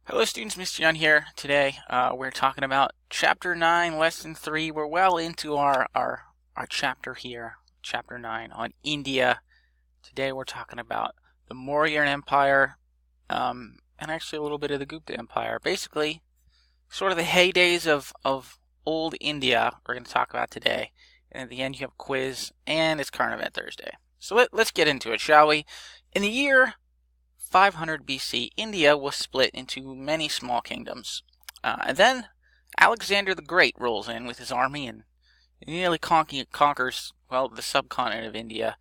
Hello students, Mr. Young here. Today we're talking about Chapter 9, Lesson 3. We're well into our chapter here, Chapter 9, on India. Today we're talking about the Mauryan Empire and actually a little bit of the Gupta Empire. Basically, sort of the heydays of old India we're going to talk about today. And at the end you have a quiz and it's Current Event Thursday. So let's get into it, shall we? In the year 500 BC, India was split into many small kingdoms. And then Alexander the Great rolls in with his army and nearly conquers, well, the subcontinent of India.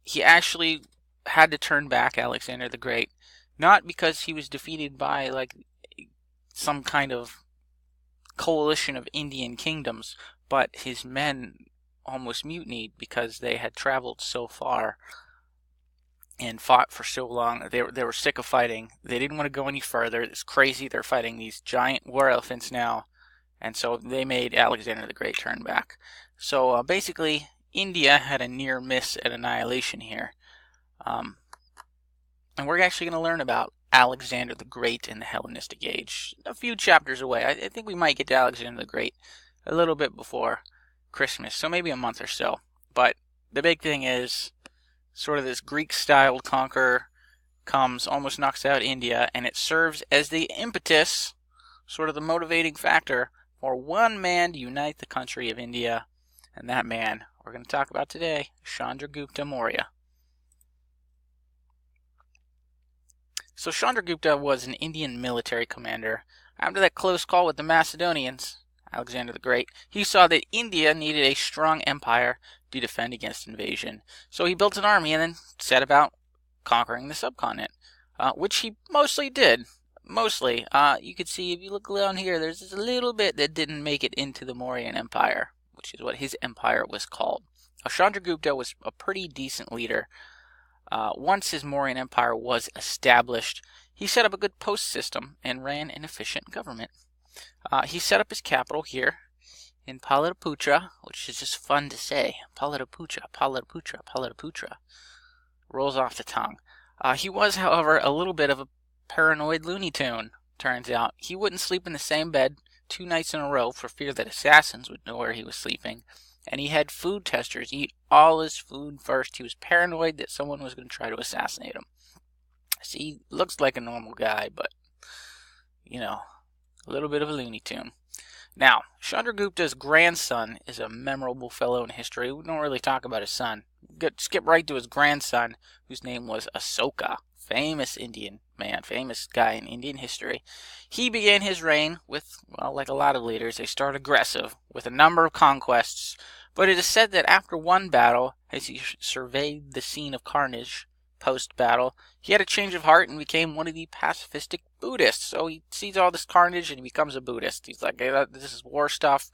He actually had to turn back, Alexander the Great, not because he was defeated by like some kind of coalition of Indian kingdoms, but his men almost mutinied because they had traveled so far and fought for so long. They were sick of fighting. They didn't want to go any further. It's crazy. They're fighting these giant war elephants now. And so they made Alexander the Great turn back. So basically, India had a near miss at annihilation here. And we're actually going to learn about Alexander the Great in the Hellenistic Age a few chapters away. I think we might get to Alexander the Great a little bit before Christmas, so maybe a month or so. But the big thing is, sort of this Greek-styled conqueror comes, almost knocks out India, and it serves as the impetus, sort of the motivating factor, for one man to unite the country of India. And that man we're going to talk about today, Chandragupta Maurya. So Chandragupta was an Indian military commander. After that close call with the Macedonians, Alexander the Great, he saw that India needed a strong empire to defend against invasion. So he built an army and then set about conquering the subcontinent, which he mostly did. Mostly. You can see if you look down here, there's just a little bit that didn't make it into the Mauryan Empire, which is what his empire was called. Chandragupta was a pretty decent leader. Once his Mauryan Empire was established, he set up a good post system and ran an efficient government. He set up his capital here in Pataliputra, which is just fun to say. Pataliputra, Pataliputra, Pataliputra. Rolls off the tongue. He was, however, a little bit of a paranoid Looney Tune, turns out. He wouldn't sleep in the same bed 2 nights in a row for fear that assassins would know where he was sleeping. And he had food testers eat all his food first. He was paranoid that someone was going to try to assassinate him. See, he looks like a normal guy, but, you know, a little bit of a Looney Tune. Now, Chandragupta's grandson is a memorable fellow in history. We don't really talk about his son. Skip right to his grandson, whose name was Asoka. Famous Indian man, famous guy in Indian history. He began his reign with, well, like a lot of leaders, they start aggressive with a number of conquests. But it is said that after one battle, as he surveyed the scene of carnage post-battle, he had a change of heart and became one of the pacifistic Buddhists. So he sees all this carnage and he becomes a Buddhist. He's like, hey, this is war stuff.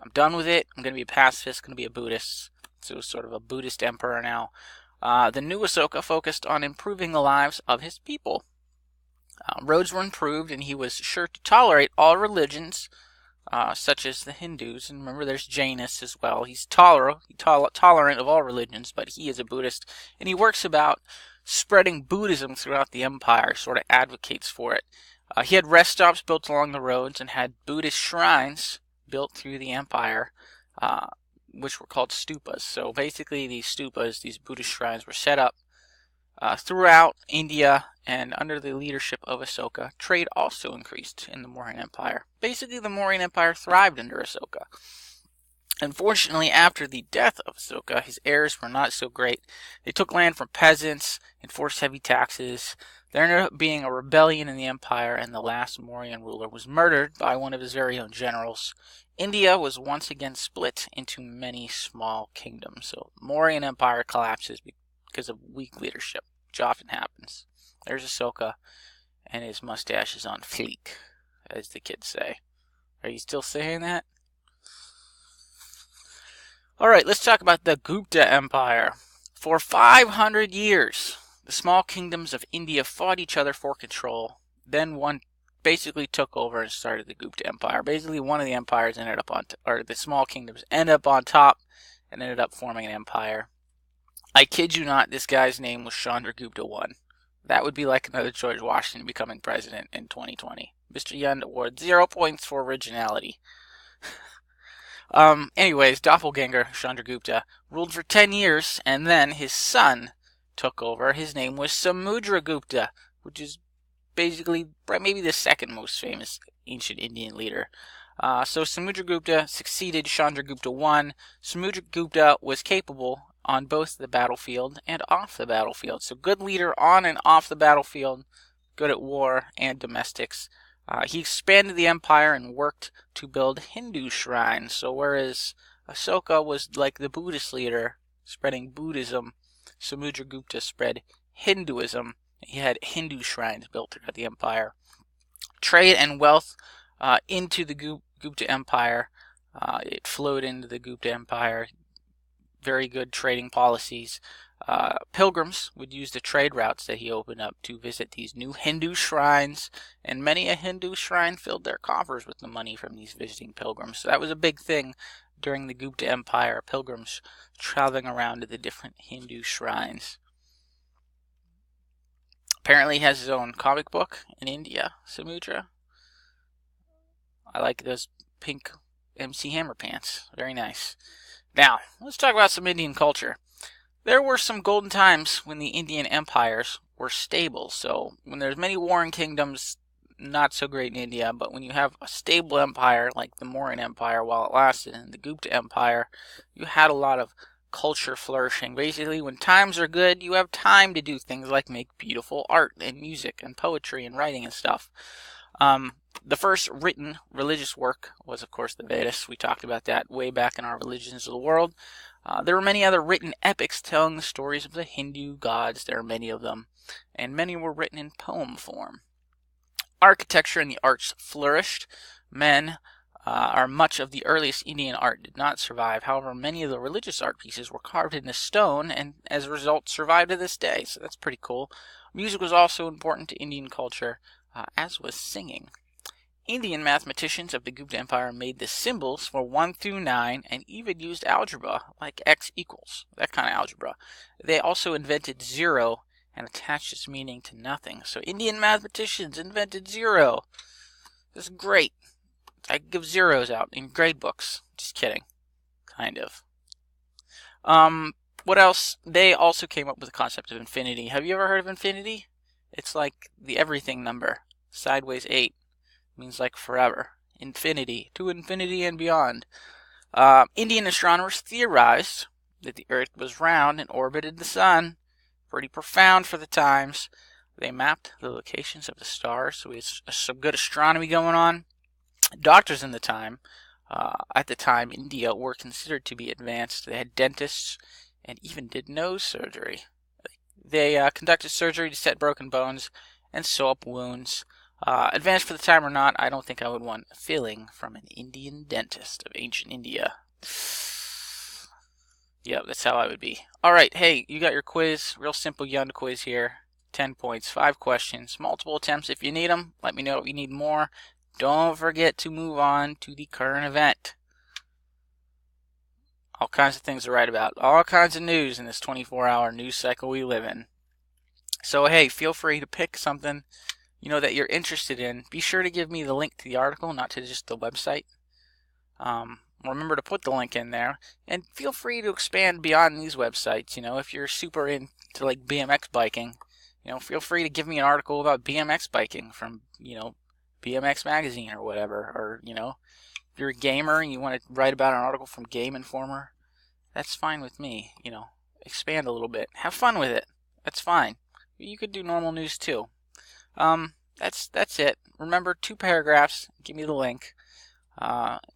I'm done with it. I'm going to be a pacifist, going to be a Buddhist. So sort of a Buddhist emperor now. The new Asoka focused on improving the lives of his people. Roads were improved and he was sure to tolerate all religions, such as the Hindus. And remember, there's Jainists as well. He's tolerant of all religions, but he is a Buddhist. And he works about spreading Buddhism throughout the empire, sort of advocates for it. He had rest stops built along the roads and had Buddhist shrines built through the empire, which were called stupas. So basically these stupas, these Buddhist shrines, were set up throughout India, and under the leadership of Asoka, trade also increased in the Mauryan Empire. Basically, the Mauryan Empire thrived under Asoka. Unfortunately, after the death of Asoka, his heirs were not so great. They took land from peasants, enforced heavy taxes. There ended up being a rebellion in the empire, and the last Mauryan ruler was murdered by one of his very own generals. India was once again split into many small kingdoms. So the Mauryan Empire collapses because of weak leadership, which often happens. There's Asoka, and his mustache is on fleek, as the kids say. Are you still saying that? Alright, let's talk about the Gupta Empire. For 500 years, the small kingdoms of India fought each other for control. Then one basically took over and started the Gupta Empire. Basically, one of the empires ended up on, or the small kingdoms ended up on top and ended up forming an empire. I kid you not, this guy's name was Chandragupta I. That would be like another George Washington becoming president in 2020. Mr. Yund awards 0 points for originality. Anyways, Doppelganger Chandragupta ruled for 10 years, and then his son took over. His name was Samudragupta, which is basically maybe the second most famous ancient Indian leader. So Samudragupta succeeded Chandragupta I. Samudragupta was capable on both the battlefield and off the battlefield. So good leader on and off the battlefield, good at war and domestics. He expanded the empire and worked to build Hindu shrines. So whereas Asoka was like the Buddhist leader, spreading Buddhism, Samudragupta spread Hinduism. He had Hindu shrines built throughout the empire. Trade and wealth into the Gupta Empire. It flowed into the Gupta Empire. Very good trading policies. Pilgrims would use the trade routes that he opened up to visit these new Hindu shrines, and many a Hindu shrine filled their coffers with the money from these visiting pilgrims. So that was a big thing during the Gupta Empire, pilgrims traveling around to the different Hindu shrines. Apparently he has his own comic book in India, Samudra. I like those pink MC Hammer pants. Very nice. Now, let's talk about some Indian culture. There were some golden times when the Indian empires were stable. So when there's many warring kingdoms, not so great in India, but when you have a stable empire like the Mauryan Empire while it lasted and the Gupta Empire, you had a lot of culture flourishing. Basically, when times are good, you have time to do things like make beautiful art and music and poetry and writing and stuff. The first written religious work was, of course, the Vedas. We talked about that way back in our Religions of the World. There were many other written epics telling the stories of the Hindu gods. There are many of them, and many were written in poem form. Architecture and the arts flourished. Much of the earliest Indian art did not survive. However, many of the religious art pieces were carved into stone and as a result survive to this day. So that's pretty cool. Music was also important to Indian culture, as was singing. Indian mathematicians of the Gupta Empire made the symbols for 1 through 9 and even used algebra, like x equals, that kind of algebra. They also invented zero and attached its meaning to nothing. So Indian mathematicians invented zero. This is great. I give zeros out in grade books. Just kidding. Kind of. What else? They also came up with the concept of infinity. Have you ever heard of infinity? It's like the everything number. Sideways 8. Means like forever. Infinity. To infinity and beyond. Indian astronomers theorized that the Earth was round and orbited the sun. Pretty profound for the times. They mapped the locations of the stars, so we had some good astronomy going on. Doctors at the time, India were considered to be advanced. They had dentists and even did nose surgery. They conducted surgery to set broken bones and sew up wounds. Advanced for the time or not, I don't think I would want a filling from an Indian dentist of ancient India. Yep, that's how I would be. Alright, hey, you got your quiz. Real simple Yund quiz here. 10 points, 5 questions, multiple attempts if you need them. Let me know if you need more. Don't forget to move on to the current event. All kinds of things to write about. All kinds of news in this 24-hour news cycle we live in. So, hey, feel free to pick something that you're interested in. Be sure to give me the link to the article, not to just the website. Remember to put the link in there, and feel free to expand beyond these websites. If you're super into like BMX biking, feel free to give me an article about BMX biking from BMX Magazine or whatever. Or if you're a gamer and you want to write about an article from Game Informer, that's fine with me. Expand a little bit, have fun with it. That's fine. You could do normal news too. That's it. Remember, 2 paragraphs. Give me the link.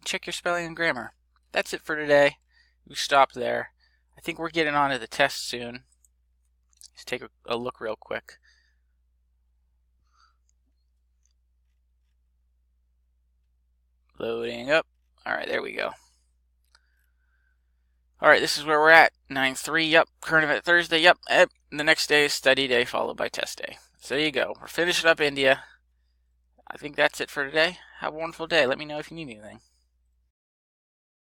Check your spelling and grammar. That's it for today. We stop there. I think we're getting on to the test soon. Let's take a look real quick. Loading up. Alright, there we go. Alright, this is where we're at. 9-3, yep. Current event Thursday, yep. The next day is study day followed by test day. So there you go. We're finishing up India. I think that's it for today. Have a wonderful day. Let me know if you need anything.